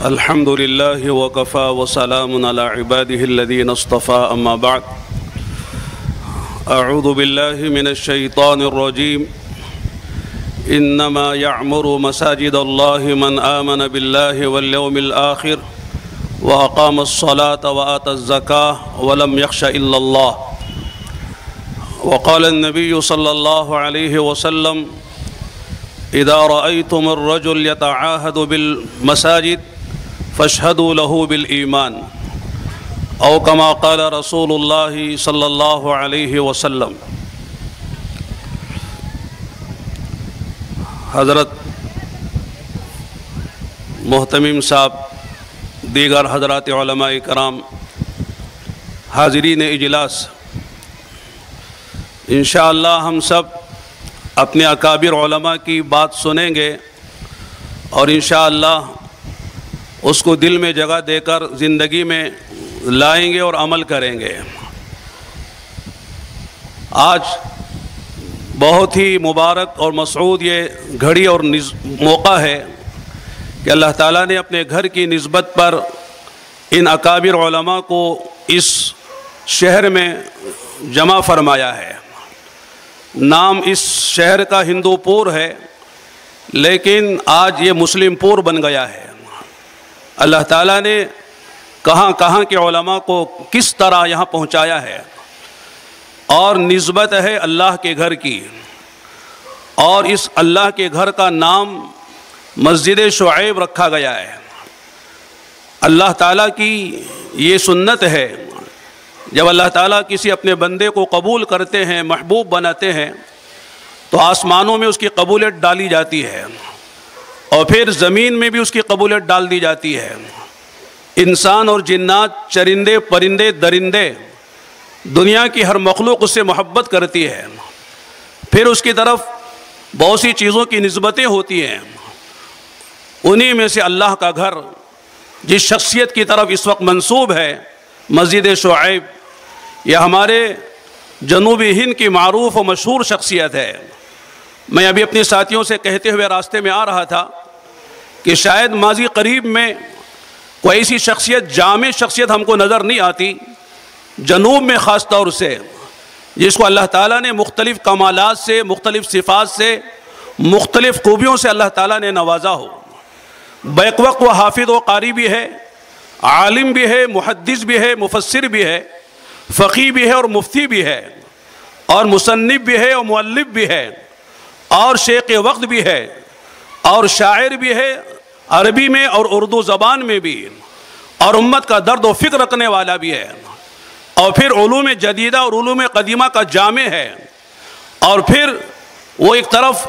الحمد لله وكفى وسلام على عباده الذين اصطفى أما بعد أعوذ بالله من الشيطان الرجيم إنما يعمر مساجد الله من آمن بالله واليوم الآخر وأقام الصلاة وآتى الزكاة ولم يخش إلا الله وقال النبي صلى الله عليه وسلم إذا رأيتم الرجل يتعاهد بالمساجد فاشهدوا له بالإيمان أو كما قال رسول الله صلى الله عليه وسلم۔ حضرت محتمم صاحب، دیگر حضرات علماء کرام، حاضرین اجلاس، انشاءاللہ ہم سب اپنے اکابر علماء کی بات سنیں گے اور انشاءاللہ اس کو دل میں جگہ دے کر زندگی میں لائیں گے اور عمل کریں گے۔ آج بہت ہی مبارک اور مسعود یہ گھڑی اور موقع ہے کہ اللہ تعالیٰ نے اپنے گھر کی نسبت پر ان اکابر علماء کو اس شہر میں جمع فرمایا ہے۔ نام اس شہر کا ہندو پور ہے، لیکن آج یہ مسلم پور بن گیا ہے۔ اللہ تعالیٰ نے کہاں کہاں کے علماء کو کس طرح یہاں پہنچایا ہے، اور نسبت ہے اللہ کے گھر کی، اور اس اللہ کے گھر کا نام مسجد شعیب رکھا گیا ہے۔ اللہ تعالیٰ کی یہ سنت ہے، جب اللہ تعالیٰ کسی اپنے بندے کو قبول کرتے ہیں، محبوب بناتے ہیں، تو آسمانوں میں اس کی قبولیت ڈالی جاتی ہے اور پھر زمین میں بھی اس کی قبولیت ڈال دی جاتی ہے۔ انسان اور جنات، چرندے، پرندے، درندے، دنیا کی ہر مخلوق اس سے محبت کرتی ہے۔ پھر اس کی طرف بہت سی چیزوں کی نسبتیں ہوتی ہیں، انہی میں سے اللہ کا گھر جس شخصیت کی طرف اس وقت منسوب ہے، مسجد شعیب، یہ ہمارے جنوبی ہند کی معروف و مشہور شخصیت ہے۔ میں ابھی اپنے ساتھیوں سے کہتے ہوئے راستے میں آ رہا تھا کہ شاید ماضی قریب میں کوئی ایسی شخصیت، جامع شخصیت ہم کو نظر نہیں آتی، جنوب میں خاص طور سے، جس کو اللہ تعالیٰ نے مختلف کمالات سے، مختلف صفات سے، مختلف خوبیوں سے اللہ تعالیٰ نے نوازا ہو۔ بیک وقت وہ حافظ و قاری بھی ہے، عالم بھی ہے، محدث بھی ہے، مفسر بھی ہے، فقیہ بھی ہے اور مفتی بھی ہے، اور مصنف بھی ہے اور مؤلف بھی ہے، اور شیخ وقت بھی ہے، اور شاعر بھی ہے عربی میں اور اردو زبان میں بھی، اور امت کا درد و فکر رکھنے والا بھی ہے، اور پھر علوم جدیدہ اور علوم قدیمہ کا جامع ہے، اور پھر وہ ایک طرف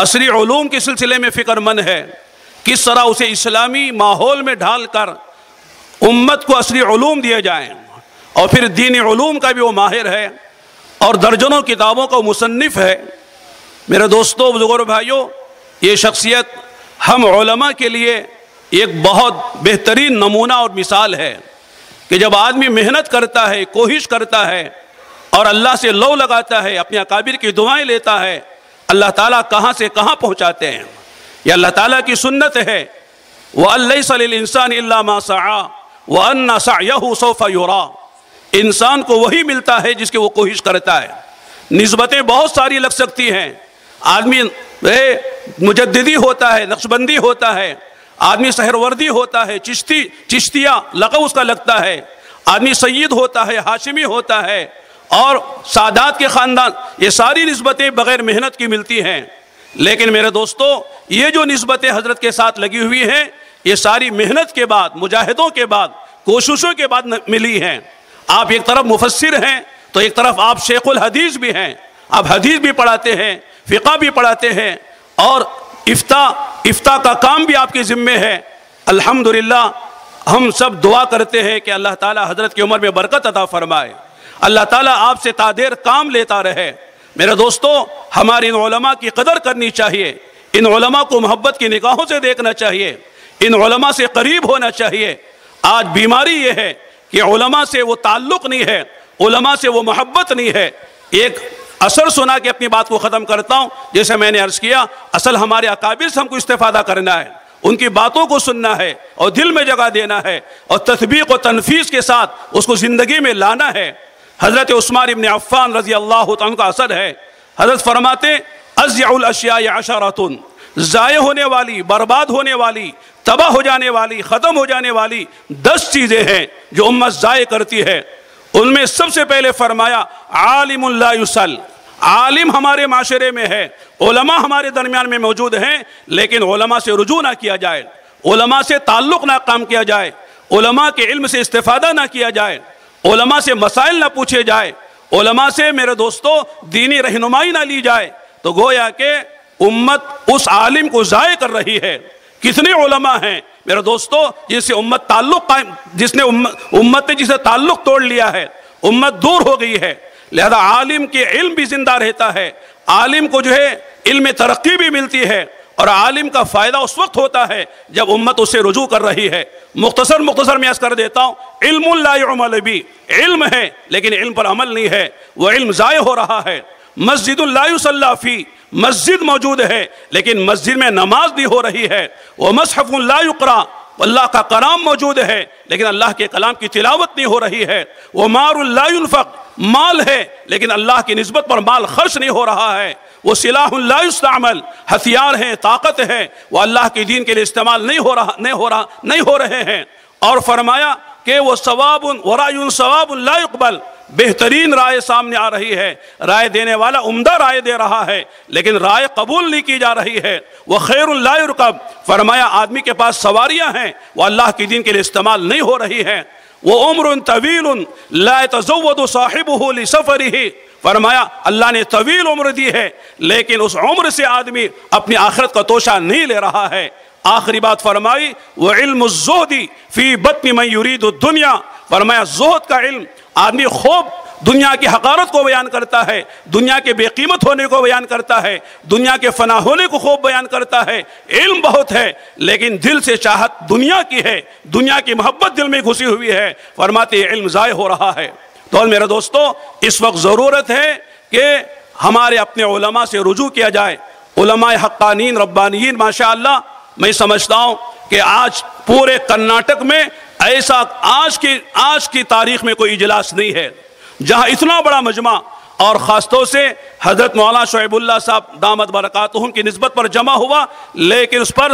عصری علوم کے سلسلے میں فکر مند ہے، کس طرح اسے اسلامی ماحول میں ڈھال کر امت کو عصری علوم دیے جائیں، اور پھر دینی علوم کا بھی وہ ماہر ہے، اور درجنوں کتابوں کا مصنف ہے۔ میرے دوستوں، بزرگوں اور بھائیوں، یہ شخصیت ہم علماء کے لیے ایک بہت بہترین نمونہ اور مثال ہے کہ جب آدمی محنت کرتا ہے، کوشش کرتا ہے اور اللہ سے لو لگاتا ہے، اپنے اکابر کی دعائیں لیتا ہے، اللہ تعالیٰ کہاں سے کہاں پہنچاتے ہیں۔ یہ اللہ تعالیٰ کی سنت ہے، وَأَن لَيْسَ لِلْإِنسَانِ إِلَّا مَا سَعَىٰ وَأَنَّ سَعْيَهُ سَوْفَ يُرَىٰ۔ انسان کو وہی ملتا ہے جس کی وہ کوشش کرتا ہے۔ نسبتیں بہت ساری لگ سکتی ہیں، آدمی مجددی ہوتا ہے، نقشبندی ہوتا ہے، آدمی سہروردی ہوتا ہے، چشتیہ لقب اس کا لگتا ہے، آدمی سید ہوتا ہے، ہاشمی ہوتا ہے، اور سادات کے خاندان، یہ ساری نسبتیں بغیر محنت کی ملتی ہیں۔ لیکن میرے دوستو، یہ جو نسبتیں حضرت کے ساتھ لگی ہوئی ہیں، یہ ساری محنت کے بعد، مجاہدوں کے بعد، کوششوں کے بعد ملی ہیں۔ آپ ایک طرف مفسر ہیں تو ایک طرف آپ شیخ الحدیث بھی ہیں، آپ حدیث بھی پڑھاتے ہیں، فقہ بھی پڑھاتے ہیں، اور افتاء کا کام بھی آپ کے ذمے ہے۔ الحمدللہ ہم سب دعا کرتے ہیں کہ اللہ تعالیٰ حضرت کی عمر میں برکت عطا فرمائے، اللہ تعالیٰ آپ سے تادیر کام لیتا رہے۔ میرے دوستو، ہماری ان علماء کی قدر کرنی چاہیے، ان علماء کو محبت کی نگاہوں سے دیکھنا چاہیے، ان علماء سے قریب ہونا چاہیے۔ آج بیماری یہ ہے کہ علماء سے وہ تعلق نہیں ہے، علماء سے وہ محبت نہیں ہے۔ ایک اثر سنا کے اپنی بات کو ختم کرتا ہوں، جیسے میں نے عرض کیا، اصل ہمارے اکابر سے ہم کو استفادہ کرنا ہے، ان کی باتوں کو سننا ہے اور دل میں جگہ دینا ہے اور تطبیق و تنفیذ کے ساتھ اس کو زندگی میں لانا ہے۔ حضرت عثمان ابن عفان رضی اللہ عنہ کا اثر ہے، حضرت فرماتے اضیع الاشیاء عشرۃ، ضائع ہونے والی، برباد ہونے والی، تباہ ہو جانے والی، ختم ہو جانے والی 10 چیزیں ہیں جو امت ضائع کرتی ہے۔ ان میں سب سے پہلے فرمایا عالم لا یسل، عالم ہمارے معاشرے میں ہے، علماء ہمارے درمیان میں موجود ہیں، لیکن علماء سے رجوع نہ کیا جائے، علماء سے تعلق نہ قائم کیا جائے، علماء کے علم سے استفادہ نہ کیا جائے، علماء سے مسائل نہ پوچھے جائے، علماء سے میرے دوستو دینی رہنمائی نہ لی جائے، تو گویا کہ امت اس عالم کو ضائع کر رہی ہے۔ کتنے علماء ہیں میرے دوستو جس سے امت تعلق قائم، امت نے جسے تعلق توڑ لیا ہے، امت دور ہو گئی ہے۔ لہذا عالم کے علم بھی زندہ رہتا ہے، عالم کو جو ہے علم ترقی بھی ملتی ہے، اور عالم کا فائدہ اس وقت ہوتا ہے جب امت اسے رجوع کر رہی ہے۔ مختصر میں عرض کر دیتا ہوں، علم لا يعمل به، علم ہے لیکن علم پر عمل نہیں ہے، وہ علم ضائع ہو رہا ہے۔ مسجد لا يصلى فيه، مسجد موجود ہے لیکن مسجد میں نماز نہیں ہو رہی ہے۔ ومصحف لا يقرأ، اللہ کا کلام موجود ہے لیکن اللہ کے کلام کی تلاوت نہیں ہو رہی ہے۔ ومال لا ينفق، مال ہے لیکن اللہ کی نسبت پر مال خرچ نہیں ہو رہا ہے۔ وہ سلاح لا يستعمل، ہتھیار ہے، طاقت ہے، وہ اللہ کے دین کے لیے استعمال نہیں ہو رہے ہیں۔ اور فرمایا کہ وہ ثواب ورائے ثواب لا يقبل، بہترین رائے سامنے آ رہی ہے، رائے دینے والا عمدہ رائے دے رہا ہے لیکن رائے قبول نہیں کی جا رہی ہے۔ وہ خیر لا يركب، فرمایا آدمی کے پاس سواریاں ہیں، وہ اللہ کے دین کے لیے استعمال نہیں ہو رہی ہیں۔ وہ عمر طویل لا يتزود صاحبه لسفره، فرمایا اللہ نے طویل عمر دی ہے لیکن اس عمر سے آدمی اپنی آخرت کا توشہ نہیں لے رہا ہے۔ آخری بات فرمائی وعلم الزہد فی بطن من یرید الدنیا، فرمایا زہد کا علم آدمی خوب دنیا کی حقارت کو بیان کرتا ہے، دنیا کے بے قیمت ہونے کو بیان کرتا ہے، دنیا کے فنا ہونے کو خوب بیان کرتا ہے۔ علم بہت ہے لیکن دل سے چاہت دنیا کی ہے، دنیا کی محبت دل میں گھسی ہوئی ہے، فرماتے علم ضائع ہو رہا ہے۔ تو میرے دوستو اس وقت ضرورت ہے کہ ہمارے اپنے علماء سے رجوع کیا جائے، علماء حقانین ربانیین۔ ماشاءاللہ میں سمجھتا ہوں کہ آج پورے کرناٹک میں ایسا آج کی تاریخ میں کوئی اجلاس نہیں ہے جہاں اتنا بڑا مجمع، اور خاص طور سے حضرت مولانا شعیب اللہ صاحب دامت برکاتہم کی نسبت پر جمع ہوا، لیکن اس پر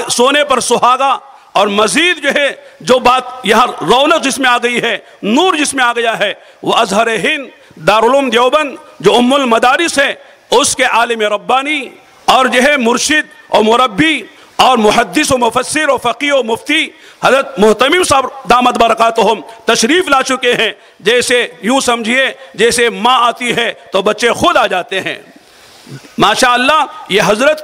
سونے پر سہاگا، اور مزید جو ہے جو بات یہاں رونق جس میں آ گئی ہے، نور جس میں آ گیا ہے، وہ ازہر ہند دارالعلوم دیوبند جو ام المدارس ہے اس کے عالم ربانی اور جو ہے مرشد اور مربی اور محدث و مفسر و فقیہ و مفتی حضرت محتمم صاحب دامت برکاتہم تشریف لا چکے ہیں۔ جیسے یوں سمجھیے جیسے ماں آتی ہے تو بچے خود آ جاتے ہیں۔ ماشاءاللہ یہ حضرت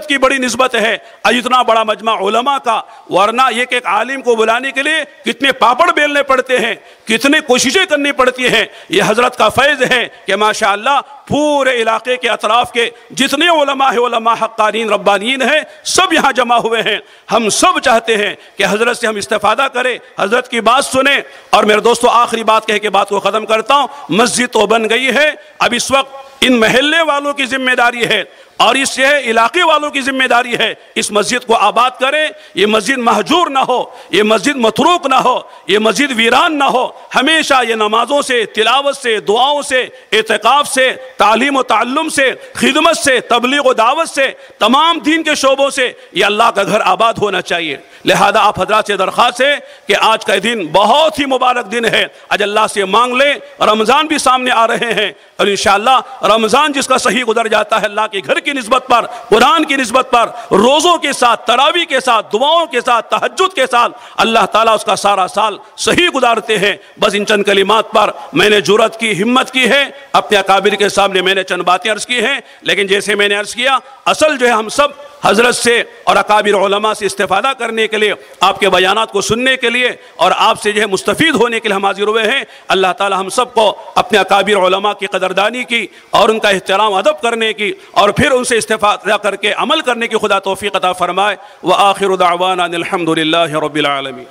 کی بڑی نسبت ہے اتنا بڑا مجمع علماء کا، ورنہ یہ کہ ایک عالم کو بلانے کے لیے کتنے پاپڑ بیلنے پڑتے ہیں، کتنے کوششیں کرنی پڑتی ہیں۔ یہ حضرت کا فیض ہے کہ ماشاءاللہ پورے علاقے کے اطراف کے جتنے علماء ہیں، علماء حقانین ربانیین ہیں، سب یہاں جمع ہوئے ہیں۔ ہم سب چاہتے ہیں کہ حضرت سے ہم استفادہ کریں، حضرت کی بات سنیں۔ اور میرے دوستو آخری بات کہہ کے بات کو ختم کرتا ہوں، مسجد تو بن گئی ہے، اب اس وقت ان محلے والوں کی ذمہ داری ہے اور اس علاقے والوں کی ذمہ داری ہے اس مسجد کو آباد کریں، یہ مسجد مہجور نہ ہو، یہ مسجد متروک نہ ہو، یہ مسجد ویران نہ ہو۔ ہمیشہ یہ نمازوں سے، تلاوت سے، دعاؤں سے، اعتکاف سے، تعلیم و تعلم سے، خدمت سے، تبلیغ و دعوت سے، تمام دین کے شعبوں سے یہ اللہ کا گھر آباد ہونا چاہیے۔ لہذا آپ حضرات سے درخواست ہے کہ آج کا دن بہت ہی مبارک دن ہے، آج اللہ سے مانگ لیں، رمضان بھی سامنے آ رہے ہیں، اور انشاءاللہ رمضان جس کا صحیح گزر جاتا ہے اللہ کے گھر کی نسبت پر، قرآن کی نسبت پر، روزوں کے ساتھ، تراویح کے ساتھ، دعاؤں کے ساتھ، تہجد کے ساتھ، اللہ تعالیٰ اس کا سارا سال صحیح گزارتے ہیں۔ بس ان چند کلمات پر میں نے جرأت کی، ہمت کی ہے، اپنے اکابر کے سامنے میں نے چند باتیں عرض کی ہیں، لیکن جیسے میں نے عرض کیا اصل جو ہے ہم سب حضرت سے اور اکابر علماء سے استفادہ کرنے کے لیے، آپ کے بیانات کو سننے کے لیے اور آپ سے جو ہے مستفید ہونے کے لیے ہم حاضر ہوئے ہیں۔ اللہ تعالی ہم سب کو اپنے اکابر علماء کی قدردانی کی اور ان کا احترام ادب کرنے کی اور پھر ان سے استفادہ کر کے عمل کرنے کی خدا توفیق عطا فرمائے۔ وآخر دعوانا ان الحمدللہ رب العالمین۔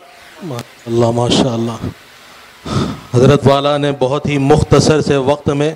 اللہ ماشاء اللہ، حضرت والا نے بہت ہی مختصر سے وقت میں